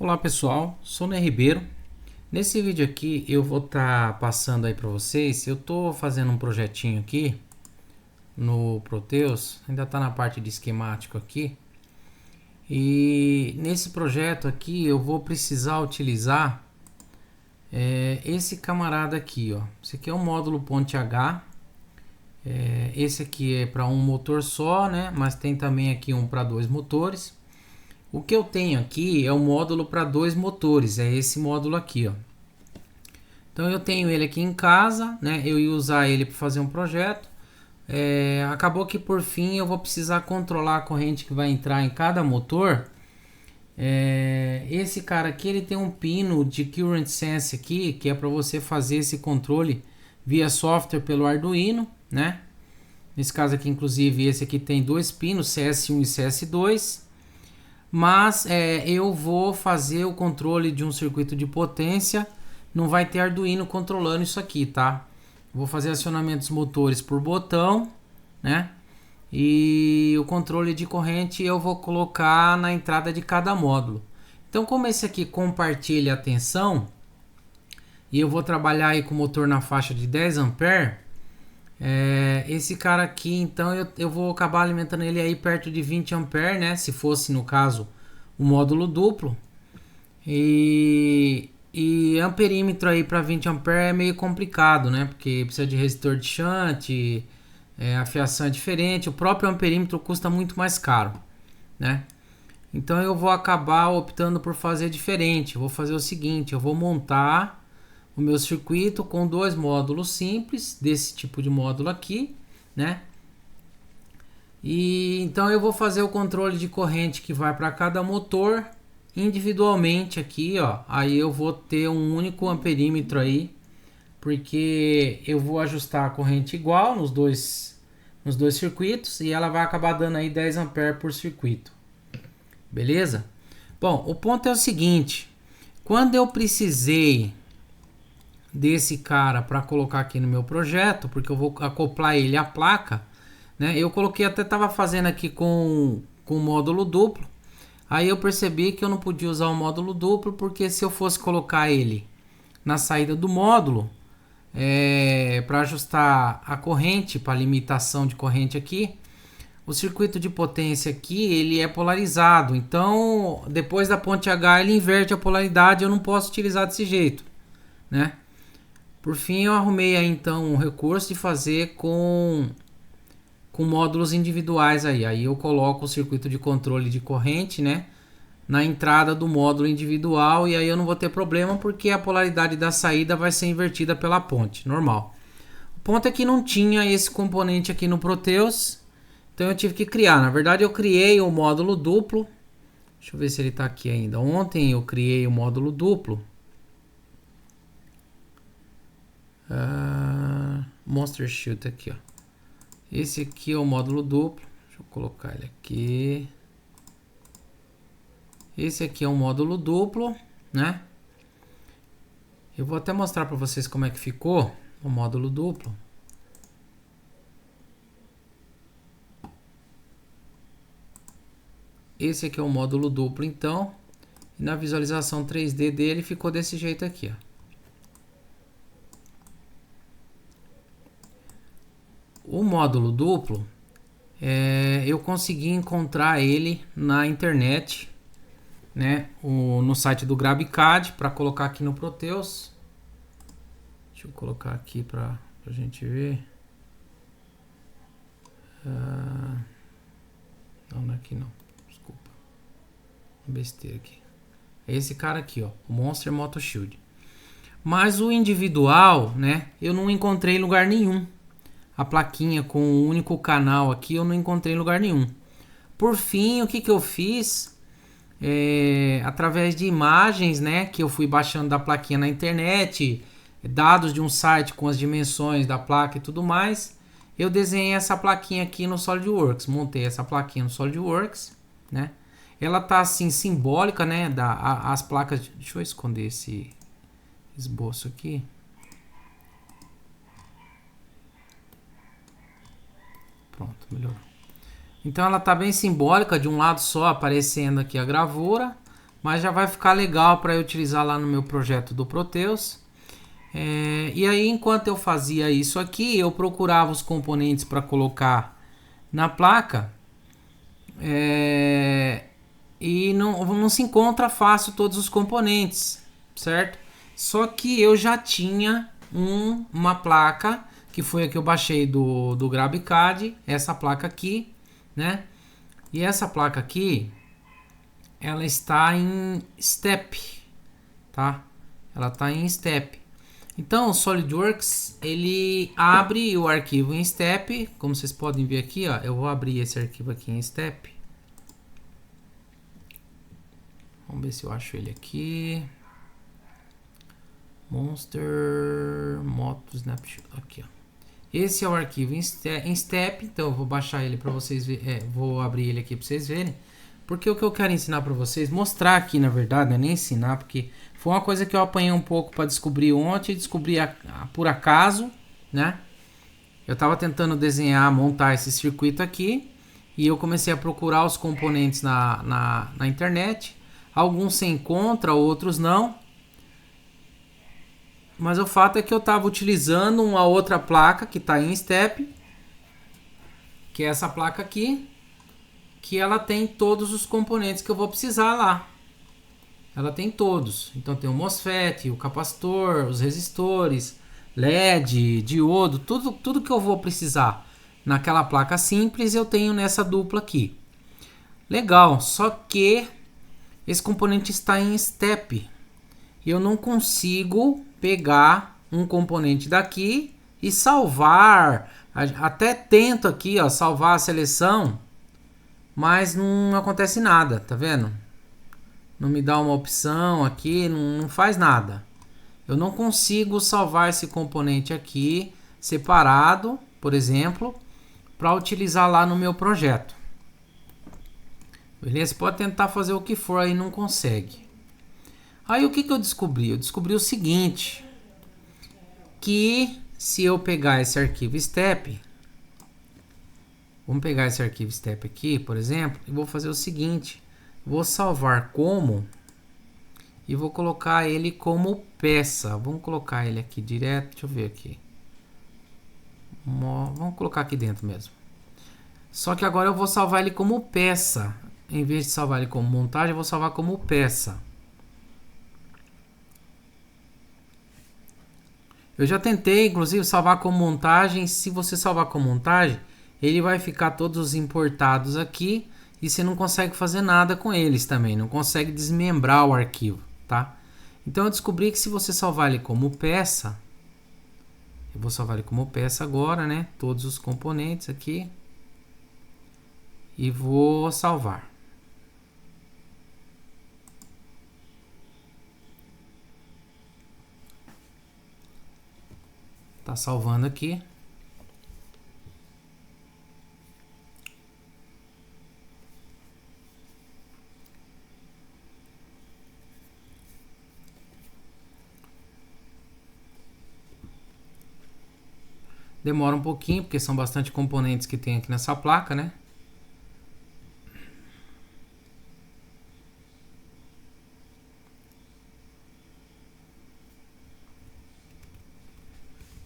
Olá pessoal, sou o Ney Ribeiro. Nesse vídeo aqui eu vou estar passando aí para vocês. Eu estou fazendo um projetinho aqui no Proteus, ainda está na parte de esquemático aqui. E nesse projeto aqui eu vou precisar utilizar esse camarada aqui, ó. Esse aqui é um módulo Ponte H. Esse aqui é para um motor só, né? Mas tem também aqui um para dois motores. O que eu tenho aqui é um módulo para dois motores, é esse módulo aqui, ó. Então eu tenho ele aqui em casa, né? Eu ia usar ele para fazer um projeto. Acabou que por fim eu vou precisar controlar a corrente que vai entrar em cada motor. Esse cara aqui ele tem um pino de Current Sense aqui, que é para você fazer esse controle via software pelo Arduino, né? Nesse caso aqui, inclusive, esse aqui tem dois pinos, CS1 e CS2. Mas eu vou fazer o controle de um circuito de potência. Não vai ter Arduino controlando isso aqui, tá? Vou fazer acionamentos motores por botão, né? E o controle de corrente eu vou colocar na entrada de cada módulo. Então, como esse aqui compartilha a tensão, e eu vou trabalhar aí com o motor na faixa de 10 A, esse cara aqui, então eu vou acabar alimentando ele aí perto de 20 A, né? Se fosse no caso o módulo duplo. E amperímetro aí para 20 A é meio complicado, né? Porque precisa de resistor de shunt, a fiação é diferente, o próprio amperímetro custa muito mais caro, né? Então eu vou acabar optando por fazer diferente. Eu vou fazer o seguinte, eu vou montar o meu circuito com dois módulos simples, desse tipo de módulo aqui, né? E então eu vou fazer o controle de corrente que vai para cada motor individualmente aqui, ó. Aí eu vou ter um único amperímetro aí, porque eu vou ajustar a corrente igual nos dois circuitos e ela vai acabar dando aí 10 A por circuito. Beleza? Bom, o ponto é o seguinte, quando eu precisei desse cara para colocar aqui no meu projeto, porque eu vou acoplar ele à placa, né? Eu coloquei, até estava fazendo aqui com módulo duplo. Aí eu percebi que eu não podia usar o módulo duplo, porque se eu fosse colocar ele na saída do módulo, para ajustar a corrente, para limitação de corrente aqui, o circuito de potência aqui ele é polarizado. Então, depois da ponte H ele inverte a polaridade, eu não posso utilizar desse jeito, né? Por fim, eu arrumei aí então um recurso de fazer com módulos individuais aí. Aí eu coloco o circuito de controle de corrente, né, na entrada do módulo individual, e aí eu não vou ter problema porque a polaridade da saída vai ser invertida pela ponte, normal. O ponto é que não tinha esse componente aqui no Proteus, então eu tive que criar. Na verdade eu criei o módulo duplo. Deixa eu ver se ele está aqui ainda. Ontem eu criei o módulo duplo. Monster Shoot aqui, ó. Esse aqui é o módulo duplo. Deixa eu colocar ele aqui. Esse aqui é um módulo duplo, né? Eu vou até mostrar para vocês como é que ficou o módulo duplo. Esse aqui é o módulo duplo, então. E na visualização 3D dele ficou desse jeito aqui, ó. O módulo duplo, eu consegui encontrar ele na internet, né, no site do GrabCAD, para colocar aqui no Proteus. Deixa eu colocar aqui para a gente ver. Não é aqui não, desculpa, besteira aqui. É esse cara aqui, ó, o Monster Moto Shield. Mas o individual, né, eu não encontrei em lugar nenhum. A plaquinha com um único canal aqui eu não encontrei em lugar nenhum. Por fim, o que eu fiz? Através de imagens, né, que eu fui baixando da plaquinha na internet, dados de um site com as dimensões da placa e tudo mais, eu desenhei essa plaquinha aqui no SolidWorks. Montei essa plaquinha no SolidWorks, né? Ela tá assim simbólica, né, as placas. Deixa eu esconder esse esboço aqui. Pronto, melhorou. Então ela tá bem simbólica, de um lado só aparecendo aqui a gravura, mas já vai ficar legal para eu utilizar lá no meu projeto do Proteus. E aí, enquanto eu fazia isso aqui, eu procurava os componentes para colocar na placa, e não se encontra fácil todos os componentes, certo? Só que eu já tinha uma placa, que foi a que eu baixei do GrabCAD, essa placa aqui, né? E essa placa aqui, ela está em Step, tá? Ela está em Step. Então, o SolidWorks, ele abre o arquivo em Step, como vocês podem ver aqui, ó. Eu vou abrir esse arquivo aqui em Step. Vamos ver se eu acho ele aqui. Monster Moto Snapshot. Aqui, ó. Esse é o arquivo em Step. Então eu vou baixar ele para vocês verem. Vou abrir ele aqui para vocês verem. Porque o que eu quero ensinar para vocês, mostrar aqui na verdade, não é nem ensinar, porque foi uma coisa que eu apanhei um pouco para descobrir ontem, descobri por acaso, né? Eu estava tentando desenhar, montar esse circuito aqui, e eu comecei a procurar os componentes na internet. Alguns se encontram, outros não. Mas o fato é que eu estava utilizando uma outra placa que está em Step, que é essa placa aqui, que ela tem todos os componentes que eu vou precisar lá. Ela tem todos. Então tem o MOSFET, o capacitor, os resistores, LED, diodo, tudo que eu vou precisar naquela placa simples eu tenho nessa dupla aqui. Legal, só que esse componente está em Step. E eu não consigo pegar um componente daqui e salvar. Até tento aqui, ó, salvar a seleção, mas não acontece nada, tá vendo? Não me dá uma opção aqui, não faz nada. Eu não consigo salvar esse componente aqui separado, por exemplo, para utilizar lá no meu projeto. Beleza? Pode tentar fazer o que for aí, não consegue. Aí o que eu descobri? Eu descobri o seguinte, que se eu pegar esse arquivo Step, vamos pegar esse arquivo Step aqui, por exemplo, e vou fazer o seguinte, vou salvar como e vou colocar ele como peça. Vamos colocar ele aqui direto, deixa eu ver aqui. Vamos colocar aqui dentro mesmo. Só que agora eu vou salvar ele como peça. Em vez de salvar ele como montagem, eu vou salvar como peça. Eu já tentei, inclusive, salvar como montagem. Se você salvar como montagem, ele vai ficar todos importados aqui e você não consegue fazer nada com eles também. Não consegue desmembrar o arquivo, tá? Então eu descobri que se você salvar ele como peça, eu vou salvar ele como peça agora, né? Todos os componentes aqui. E vou salvar. Tá salvando aqui. Demora um pouquinho, porque são bastante componentes que tem aqui nessa placa, né?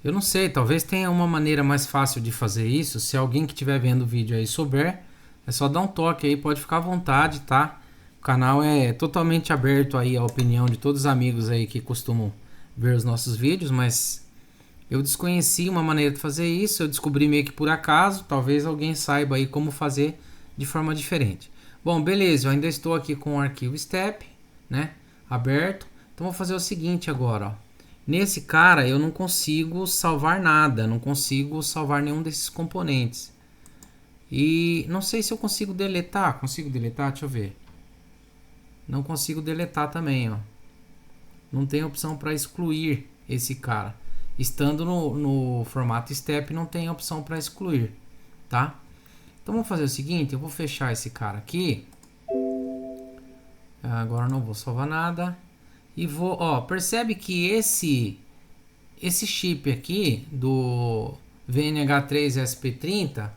Eu não sei, talvez tenha uma maneira mais fácil de fazer isso. Se alguém que estiver vendo o vídeo aí souber, é só dar um toque aí, pode ficar à vontade, tá? O canal é totalmente aberto aí à opinião de todos os amigos aí que costumam ver os nossos vídeos, mas eu desconheci uma maneira de fazer isso, eu descobri meio que por acaso, talvez alguém saiba aí como fazer de forma diferente. Bom, beleza, eu ainda estou aqui com o arquivo Step, né, aberto. Então vou fazer o seguinte agora, ó. Nesse cara eu não consigo salvar nada, não consigo salvar nenhum desses componentes. E não sei se eu consigo deletar. Consigo deletar? Deixa eu ver. Não consigo deletar também, ó. Não tem opção para excluir esse cara. Estando no formato Step não tem opção para excluir, tá? Então vamos fazer o seguinte, eu vou fechar esse cara aqui. Agora não vou salvar nada. E vou, ó, percebe que esse chip aqui do VNH3 SP30,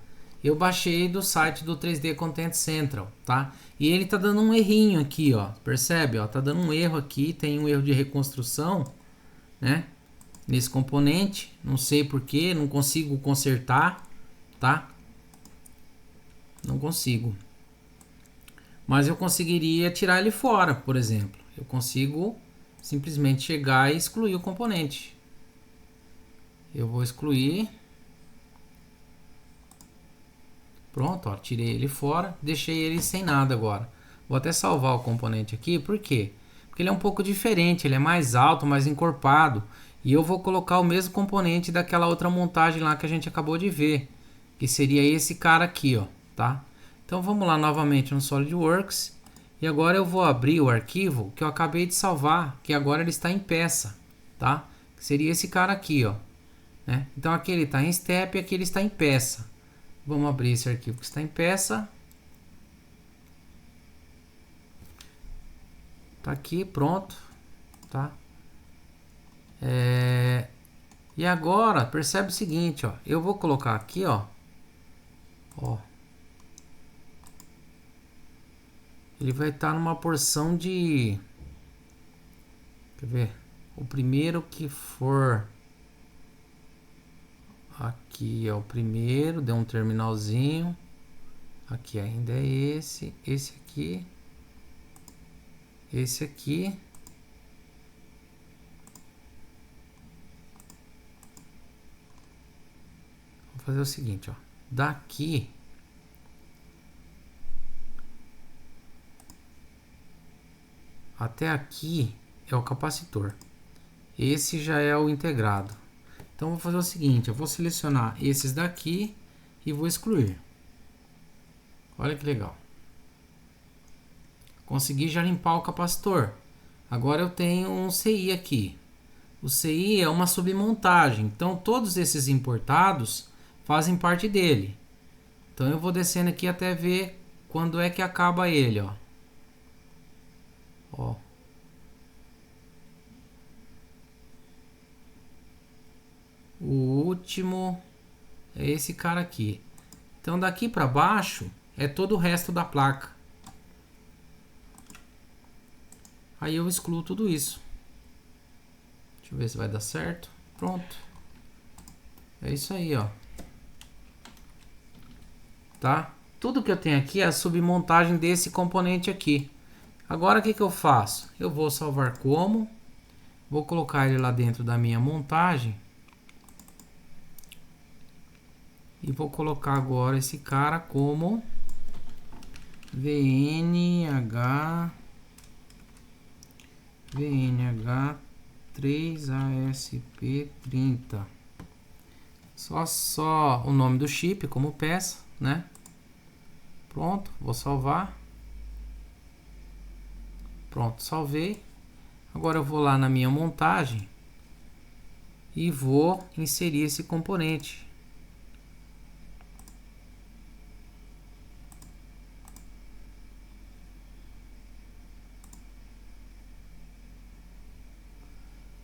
eu baixei do site do 3D Content Central, tá? E ele tá dando um errinho aqui, ó. Percebe, ó? Tá dando um erro aqui, tem um erro de reconstrução, né? Nesse componente, não sei porquê, não consigo consertar, tá? Não consigo. Mas eu conseguiria tirar ele fora, por exemplo. Eu consigo simplesmente chegar e excluir o componente. Eu vou excluir. Pronto, ó, tirei ele fora, deixei ele sem nada agora. Vou até salvar o componente aqui, por quê? Porque ele é um pouco diferente, ele é mais alto, mais encorpado. E eu vou colocar o mesmo componente daquela outra montagem lá que a gente acabou de ver, que seria esse cara aqui, ó, tá? Então vamos lá novamente no SolidWorks. E agora eu vou abrir o arquivo que eu acabei de salvar, que agora ele está em peça, tá? Que seria esse cara aqui, ó, né? Então aqui ele está em step e aqui ele está em peça. Vamos abrir esse arquivo que está em peça. Tá aqui, pronto, tá? E agora, percebe o seguinte, ó. Eu vou colocar aqui, ó. Ele vai estar numa porção de... Quer ver? O primeiro que for... Aqui é o primeiro, deu um terminalzinho. Aqui ainda é esse aqui. Esse aqui. Vou fazer o seguinte, ó. Daqui até aqui é o capacitor. Esse já é o integrado. Então vou fazer o seguinte, eu vou selecionar esses daqui e vou excluir. Olha que legal. Consegui já limpar o capacitor. Agora eu tenho um CI aqui. O CI é uma submontagem, então todos esses importados fazem parte dele. Então eu vou descendo aqui até ver quando é que acaba ele, ó. Ó. O último é esse cara aqui. Então daqui para baixo é todo o resto da placa. Aí eu excluo tudo isso. Deixa eu ver se vai dar certo. Pronto. É isso aí, ó. Tá? Tudo que eu tenho aqui é a submontagem desse componente aqui. Agora o que eu faço? Eu vou salvar como. Vou colocar ele lá dentro da minha montagem. E vou colocar agora esse cara como VNH 3ASP30. Só o nome do chip como peça, né? Pronto, vou salvar. Pronto, salvei. Agora eu vou lá na minha montagem e vou inserir esse componente.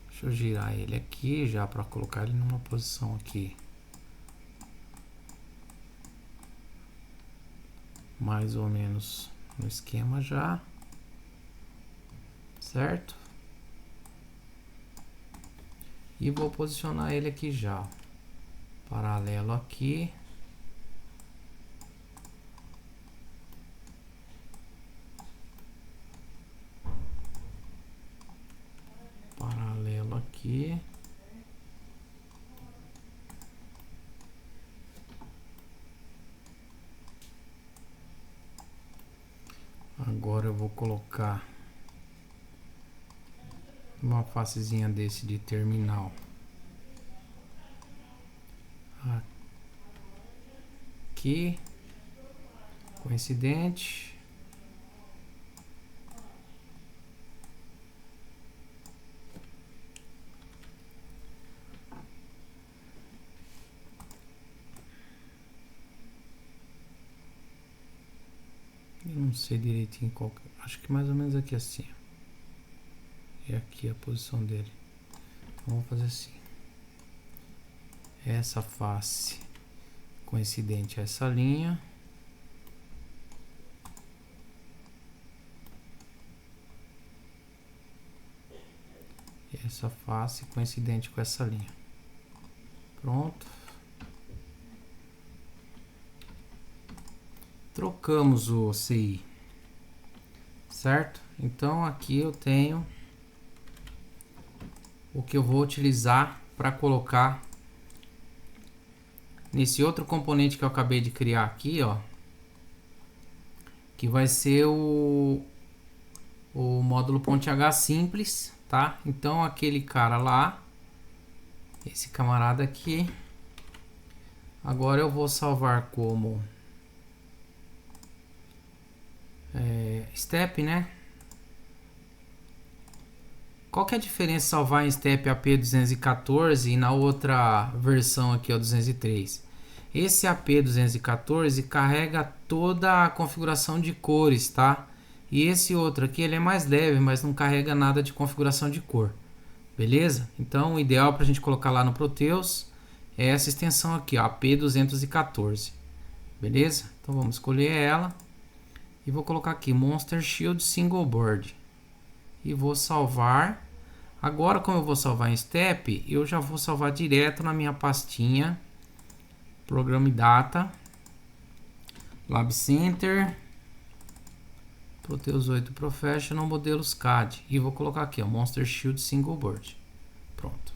Deixa eu girar ele aqui já para colocar ele numa posição aqui mais ou menos no esquema já, certo? E vou posicionar ele aqui já, paralelo aqui. Paralelo aqui. Agora eu vou colocar uma facezinha desse de terminal aqui, coincidente. Eu não sei direitinho qual, acho que mais ou menos aqui assim. E aqui a posição dele. Então vamos fazer assim. Essa face coincidente a essa linha. E essa face coincidente com essa linha. Pronto. Trocamos o CI, certo? Então aqui eu tenho o que eu vou utilizar para colocar nesse outro componente que eu acabei de criar aqui, ó, que vai ser o módulo ponte H simples, tá? Então aquele cara lá, esse camarada aqui, agora eu vou salvar como step, né? Qual que é a diferença salvar em step AP214 e na outra versão aqui, ó, 203? Esse AP214 carrega toda a configuração de cores, tá? E esse outro aqui, ele é mais leve, mas não carrega nada de configuração de cor. Beleza? Então, o ideal para a gente colocar lá no Proteus é essa extensão aqui, ó, AP214. Beleza? Então, vamos escolher ela. E vou colocar aqui Monster Shield Single Board. E vou salvar. Agora, como eu vou salvar em Step, eu já vou salvar direto na minha pastinha. Programa Data. Lab Center. Proteus 8 Professional Modelos CAD. E vou colocar aqui, ó, Monster Shield Single Board. Pronto.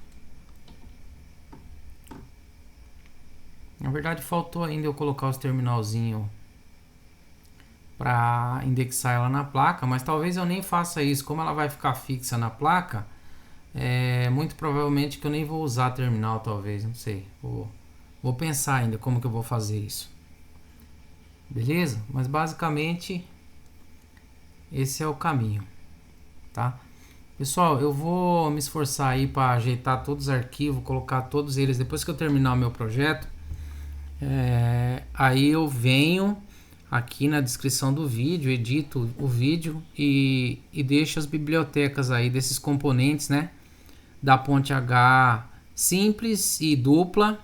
Na verdade, faltou ainda eu colocar os terminalzinhos para indexar ela na placa, mas talvez eu nem faça isso. Como ela vai ficar fixa na placa, muito provavelmente que eu nem vou usar terminal, talvez, não sei. Vou pensar ainda como que eu vou fazer isso. Beleza? Mas basicamente esse é o caminho, tá? Pessoal, eu vou me esforçar aí para ajeitar todos os arquivos, colocar todos eles depois que eu terminar o meu projeto. Aí eu venho aqui na descrição do vídeo, edito o vídeo e deixo as bibliotecas aí desses componentes, né? Da ponte H simples e dupla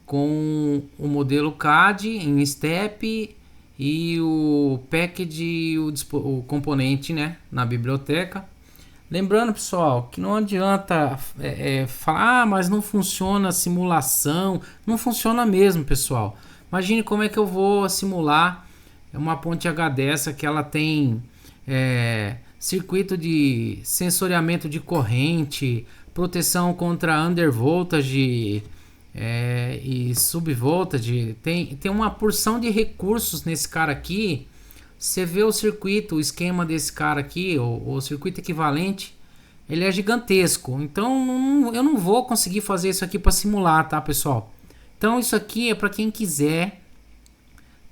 com o modelo CAD em step e o package e o componente, né? Na biblioteca. Lembrando, pessoal, que não adianta falar, mas não funciona a simulação. Não funciona mesmo, pessoal. Imagine como é que eu vou simular uma ponte H dessa que ela tem circuito de sensoriamento de corrente, proteção contra undervoltage e subvoltage. Tem uma porção de recursos nesse cara aqui. Você vê o circuito, o esquema desse cara aqui, o circuito equivalente, ele é gigantesco. Então eu não vou conseguir fazer isso aqui para simular, tá, pessoal? Então isso aqui é para quem quiser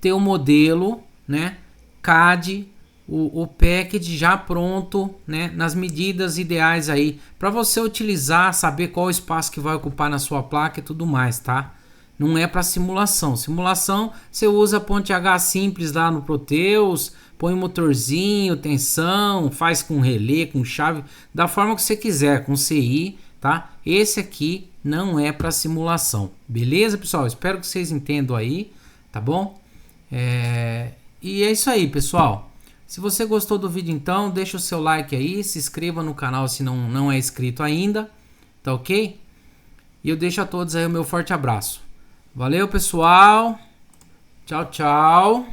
ter o modelo, né, CAD, o package já pronto, né, nas medidas ideais aí, para você utilizar, saber qual o espaço que vai ocupar na sua placa e tudo mais, tá? Não é para simulação. Simulação, você usa a ponte H simples lá no Proteus, põe motorzinho, tensão, faz com relé, com chave, da forma que você quiser, com CI, tá? Esse aqui não é para simulação. Beleza, pessoal? Espero que vocês entendam aí, tá bom? E é isso aí, pessoal. Se você gostou do vídeo, então, deixa o seu like aí, se inscreva no canal se não é inscrito ainda, tá ok? E eu deixo a todos aí o meu forte abraço. Valeu, pessoal. Tchau, tchau.